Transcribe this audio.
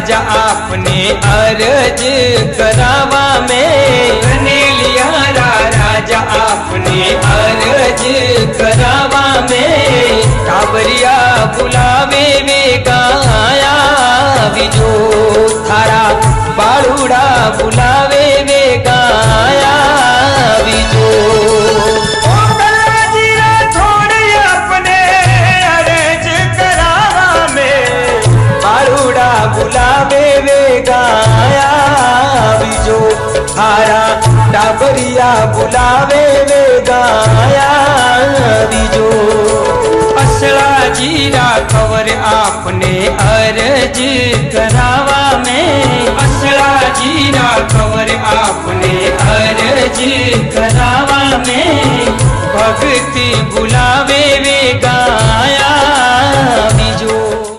राजा आपने अर्ज करावा में, कन्हैया राजा आपने अर्ज करावा में, टाबरिया बुलावे वे गाया विजो, थारा बाळुड़ा बुलावे वे गाया विजो। बुलावे वे गाया विजो, थारा टाबरिया बुलावे वे गाया विजो। असला जीरा खबर आपने अर्ज करावा में, असला जीरा खबर आपने अर्ज करावा में, भक्ति बुलावे वे गाया विजो।